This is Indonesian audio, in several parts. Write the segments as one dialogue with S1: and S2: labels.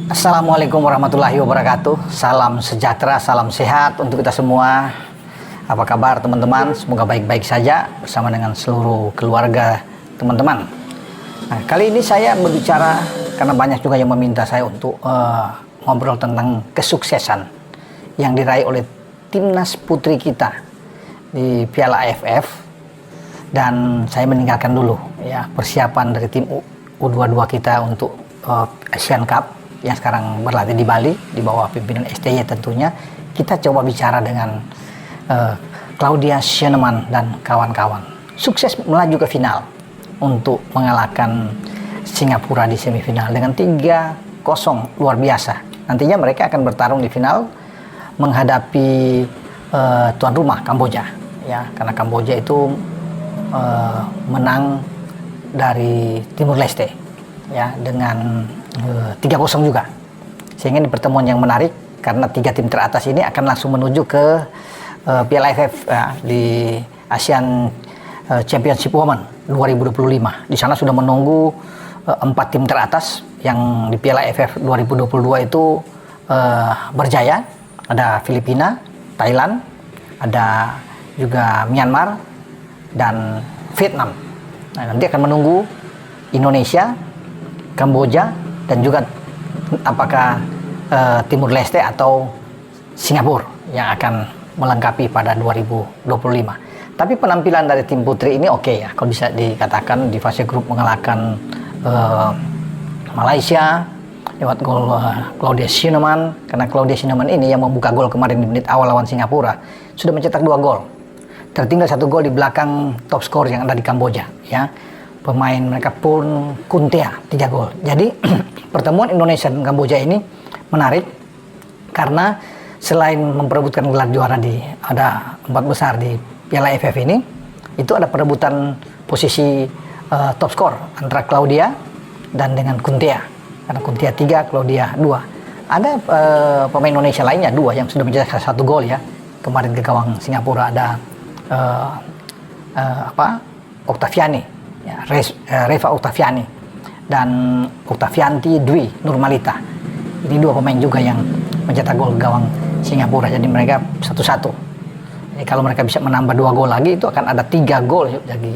S1: Assalamualaikum warahmatullahi wabarakatuh. Salam sejahtera, salam sehat untuk kita semua. Apa kabar teman-teman? Semoga baik-baik saja bersama dengan seluruh keluarga teman-teman. Nah, kali ini saya berbicara karena banyak juga yang meminta saya untuk ngobrol tentang kesuksesan yang diraih oleh timnas putri kita di Piala AFF. Dan saya meninggalkan dulu ya persiapan dari tim U22 kita untuk Asian Cup yang sekarang berlatih di Bali di bawah pimpinan STY tentunya. Kita coba bicara dengan Claudia Schienemann dan kawan-kawan. Sukses melaju ke final untuk mengalahkan Singapura di semifinal dengan 3-0, luar biasa. Nantinya mereka akan bertarung di final menghadapi tuan rumah Kamboja ya, karena Kamboja itu menang dari Timur Leste ya dengan 3-0 juga, sehingga ini pertemuan yang menarik karena 3 tim teratas ini akan langsung menuju ke Piala AFF ya, di ASEAN Championship Women 2025. Di sana sudah menunggu 4 tim teratas yang di Piala AFF 2022 itu berjaya. Ada Filipina, Thailand, ada juga Myanmar dan Vietnam. Nah, nanti akan menunggu Indonesia, Kamboja, dan juga apakah Timur Leste atau Singapura yang akan melengkapi pada 2025. Tapi penampilan dari tim putri ini oke ya, kalau bisa dikatakan di fase grup mengalahkan Malaysia lewat gol Claudia Schienemann, karena Claudia Schienemann ini yang membuka gol kemarin di menit awal lawan Singapura sudah mencetak 2 gol. Tertinggal 1 gol di belakang top skor yang ada di Kamboja ya. Pemain mereka pun Kuntea 3 gol. Jadi pertemuan Indonesia dan Kamboja ini menarik karena selain memperebutkan gelar juara di ada 4 besar di Piala AFF ini, itu ada perebutan posisi top skor antara Claudia dan dengan Kuntea. Karena Kuntea 3, Claudia 2. Ada pemain Indonesia lainnya 2 yang sudah mencetak 1 gol ya. Kemarin ke gawang Singapura ada Oktaviani. Ya, Reva Oktaviani dan Oktavianti Dwi Nurmalita. Ini 2 pemain juga yang mencetak gol gawang Singapura. Jadi mereka 1-1. Jadi kalau mereka bisa menambah 2 gol lagi, itu akan ada 3 gol bagi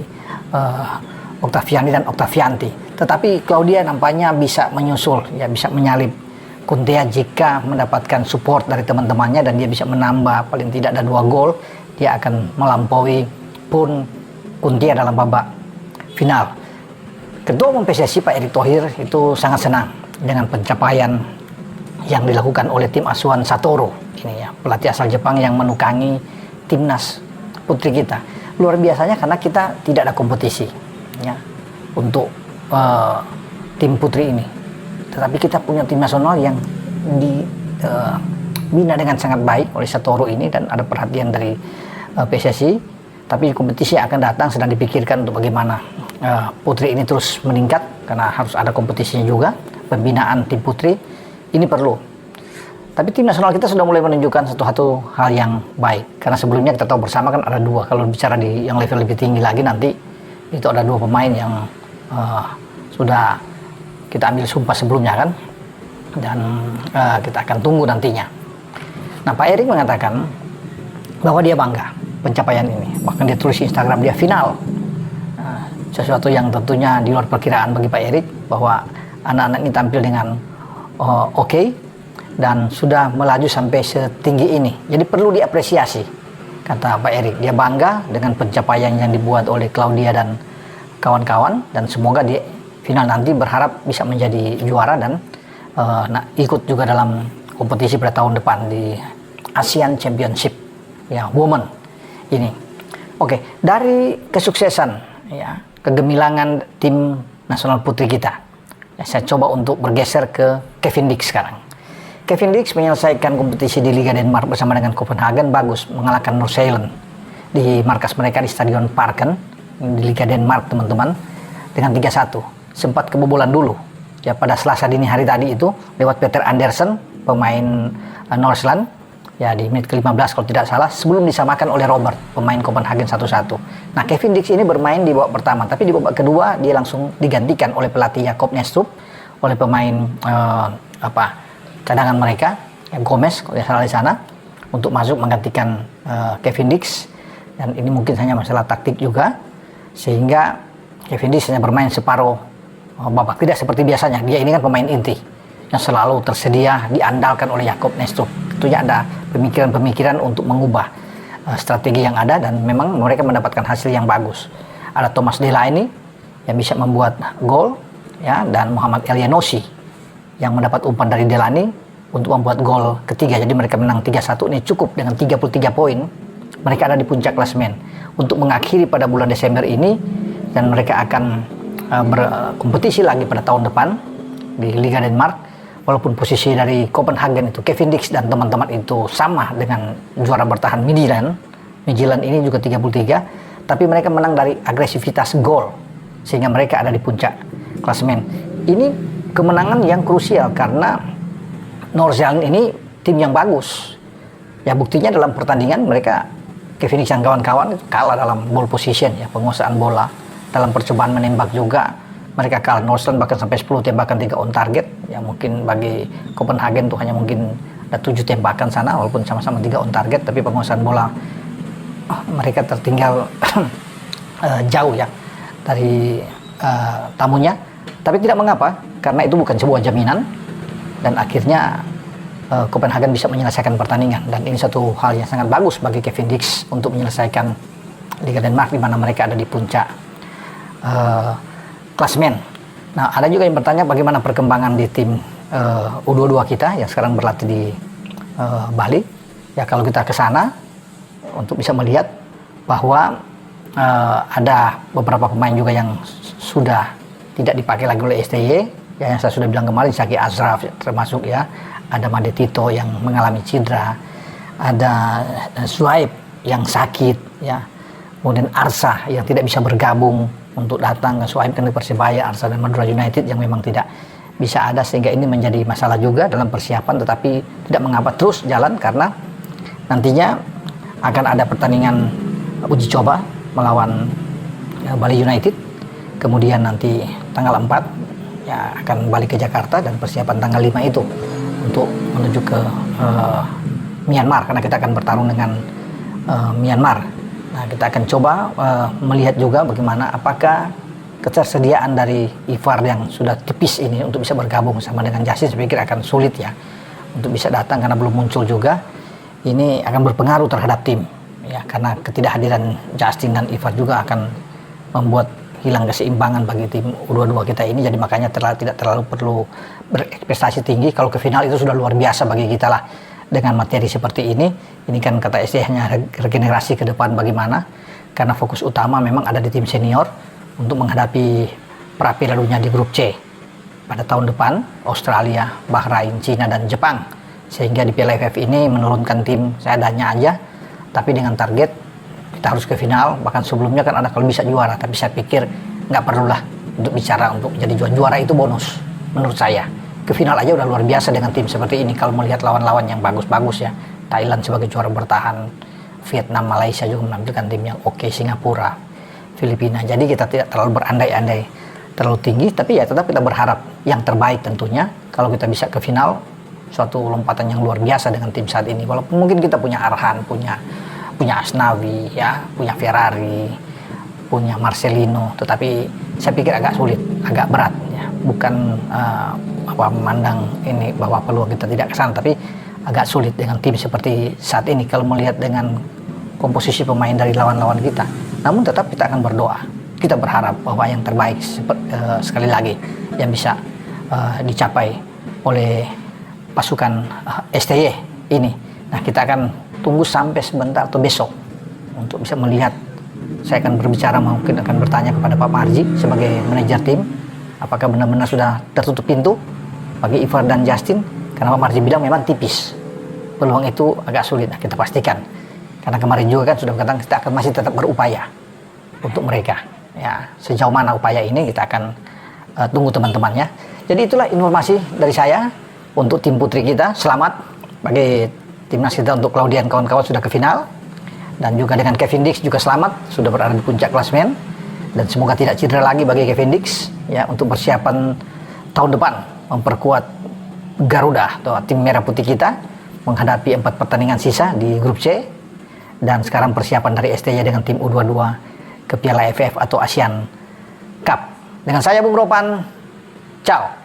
S1: Oktaviani dan Oktavianti. Tetapi Claudia nampaknya bisa menyusul, ya bisa menyalip Kuntea jika mendapatkan support dari teman-temannya dan dia bisa menambah paling tidak ada 2 gol, dia akan melampaui pun Kuntea dalam babak final. Ketua Umum PSSI Pak Erick Thohir itu sangat senang dengan pencapaian yang dilakukan oleh tim asuhan Satoru ini ya, pelatih asal Jepang yang menukangi timnas putri kita. Luar biasanya karena kita tidak ada kompetisi ya untuk tim putri ini. Tetapi kita punya tim nasional yang dibina dengan sangat baik oleh Satoru ini dan ada perhatian dari PSSI. Tapi kompetisi yang akan datang sedang dipikirkan untuk bagaimana putri ini terus meningkat, karena harus ada kompetisinya juga. Pembinaan tim putri ini perlu. Tapi tim nasional kita sudah mulai menunjukkan satu hal yang baik, karena sebelumnya kita tahu bersama kan ada 2. Kalau bicara di yang level lebih tinggi lagi nanti itu ada 2 pemain yang sudah kita ambil sumpah sebelumnya kan, dan kita akan tunggu nantinya. Nah, Pak Erick mengatakan bahwa dia bangga pencapaian ini, bahkan dia tulis di Instagram dia final. Sesuatu yang tentunya di luar perkiraan bagi Pak Erick, bahwa anak-anak ini tampil dengan oke dan sudah melaju sampai setinggi ini. Jadi perlu diapresiasi, kata Pak Erick. Dia bangga dengan pencapaian yang dibuat oleh Claudia dan kawan-kawan, dan semoga di final nanti berharap bisa menjadi juara dan ikut juga dalam kompetisi pada tahun depan di ASEAN Championship ya Women ini. Oke, dari kesuksesan ya, kegemilangan tim nasional putri kita ya, saya coba untuk bergeser ke Kevin Dix sekarang. Kevin Dix menyelesaikan kompetisi di Liga Denmark bersama dengan Copenhagen bagus, mengalahkan Nordsjælland di markas mereka di Stadion Parken di Liga Denmark teman-teman dengan 3-1. Sempat kebobolan dulu ya pada Selasa dini hari tadi itu lewat Peter Andersen, pemain Nordsjælland ya di menit ke-15 kalau tidak salah, sebelum disamakan oleh Robert, pemain Copenhagen 1-1. Nah, Kevin Dix ini bermain di babak pertama, tapi di babak kedua dia langsung digantikan oleh pelatih Jakob Nestrup oleh pemain cadangan mereka, Gomez kalau tidak salah di sana, untuk masuk menggantikan Kevin Dix. Dan ini mungkin hanya masalah taktik juga, sehingga Kevin Dix hanya bermain separuh babak, tidak seperti biasanya. Dia ini kan pemain inti yang selalu tersedia, diandalkan oleh Jakob Neystrup. Tentunya ada pemikiran-pemikiran untuk mengubah strategi yang ada, dan memang mereka mendapatkan hasil yang bagus. Ada Thomas Delaney yang bisa membuat gol, ya, dan Muhammad Elyounoussi yang mendapat umpan dari Delaney untuk membuat gol ketiga. Jadi mereka menang 3-1. Ini cukup dengan 33 poin. Mereka ada di puncak klasemen untuk mengakhiri pada bulan Desember ini, dan mereka akan berkompetisi lagi pada tahun depan di Liga Denmark. Walaupun posisi dari Copenhagen itu, Kevin Dix dan teman-teman itu sama dengan juara bertahan Midtjylland. Midtjylland ini juga 33, tapi mereka menang dari agresivitas gol, sehingga mereka ada di puncak klasemen. Ini kemenangan yang krusial karena Nordsjælland ini tim yang bagus. Ya, buktinya dalam pertandingan mereka, Kevin Dix dan kawan-kawan itu kalah dalam ball position, ya, penguasaan bola. Dalam percobaan menembak juga mereka kalah. Nordsjælland bahkan sampai 10 tembakan 3 on target. Ya, mungkin bagi Copenhagen tuh hanya mungkin ada 7 tembakan sana, walaupun sama-sama 3 on target, tapi penguasaan bola mereka tertinggal jauh ya dari tamunya. Tapi tidak mengapa, karena itu bukan sebuah jaminan, dan akhirnya Copenhagen bisa menyelesaikan pertandingan. Dan ini satu hal yang sangat bagus bagi Kevin Dix untuk menyelesaikan Liga Denmark, di mana mereka ada di puncak klasemen. Nah, ada juga yang bertanya bagaimana perkembangan di tim U22 kita yang sekarang berlatih di Bali. Ya, kalau kita ke sana untuk bisa melihat bahwa ada beberapa pemain juga yang sudah tidak dipakai lagi oleh STY. Ya, yang saya sudah bilang kemarin, Zaki Ashraf termasuk, ya. Ada Made Tito yang mengalami cedera, ada Suhaib yang sakit, ya. Kemudian Arsa yang tidak bisa bergabung untuk datang. Suhaib kan di Persebaya, Arsa dan Madura United yang memang tidak bisa ada, sehingga ini menjadi masalah juga dalam persiapan. Tetapi tidak mengapa, terus jalan, karena nantinya akan ada pertandingan uji coba melawan Bali United. Kemudian nanti tanggal 4 ya akan balik ke Jakarta, dan persiapan tanggal 5 itu untuk menuju ke Myanmar, karena kita akan bertarung dengan Myanmar. Nah, kita akan coba melihat juga bagaimana, apakah ketersediaan dari Ivar yang sudah tipis ini untuk bisa bergabung sama dengan Justin. Saya pikir akan sulit ya untuk bisa datang karena belum muncul juga. Ini akan berpengaruh terhadap tim, ya, karena ketidakhadiran Justin dan Ivar juga akan membuat hilang keseimbangan bagi tim U22 kita ini. Jadi makanya tidak terlalu perlu berekspektasi tinggi. Kalau ke final itu sudah luar biasa bagi kita lah dengan materi seperti ini. Ini kan kata SC hanya regenerasi ke depan bagaimana, karena fokus utama memang ada di tim senior untuk menghadapi pra Piala Dunia di grup C pada tahun depan, Australia, Bahrain, Cina, dan Jepang. Sehingga di Piala AFF ini menurunkan tim seadanya aja, tapi dengan target kita harus ke final. Bahkan sebelumnya kan ada kalau bisa juara, tapi saya pikir nggak perlulah untuk bicara untuk jadi juara itu bonus menurut saya. Ke final aja udah luar biasa dengan tim seperti ini. Kalau melihat lawan-lawan yang bagus-bagus, ya, Thailand sebagai juara bertahan, Vietnam, Malaysia juga menampilkan tim yang oke, Singapura, Filipina. Jadi kita tidak terlalu berandai-andai terlalu tinggi, tapi ya tetap kita berharap yang terbaik tentunya. Kalau kita bisa ke final, suatu lompatan yang luar biasa dengan tim saat ini. Walaupun mungkin kita punya Arhan, punya Asnawi, ya, punya Ferrari, punya Marcelino, tetapi saya pikir agak sulit, agak berat, ya. Bukan memandang ini bahwa peluang kita tidak ke sana, tapi agak sulit dengan tim seperti saat ini kalau melihat dengan komposisi pemain dari lawan-lawan kita. Namun tetap kita akan berdoa, kita berharap bahwa yang terbaik sekali lagi yang bisa dicapai oleh pasukan STY ini. Nah, kita akan tunggu sampai sebentar atau besok untuk bisa melihat. Saya akan berbicara, mungkin akan bertanya kepada Pak Marji sebagai manajer tim, apakah benar-benar sudah tertutup pintu bagi Ivar dan Justin, karena Pak Marji bilang memang tipis, peluang itu agak sulit. Nah, kita pastikan, karena kemarin juga kan sudah berkata kita akan masih tetap berupaya untuk mereka, ya. Sejauh mana upaya ini kita akan tunggu teman-temannya. Jadi itulah informasi dari saya untuk tim putri kita. Selamat bagi timnas kita, untuk Claudia dan kawan-kawan sudah ke final, dan juga dengan Kevin Dix juga selamat sudah berada di puncak klasemen, dan semoga tidak cedera lagi bagi Kevin Dix, ya, untuk persiapan tahun depan memperkuat Garuda atau tim merah putih kita menghadapi 4 pertandingan sisa di grup C, dan sekarang persiapan dari STY dengan tim U22 ke Piala AFF atau ASEAN Cup. Dengan saya Bung Ropan, ciao.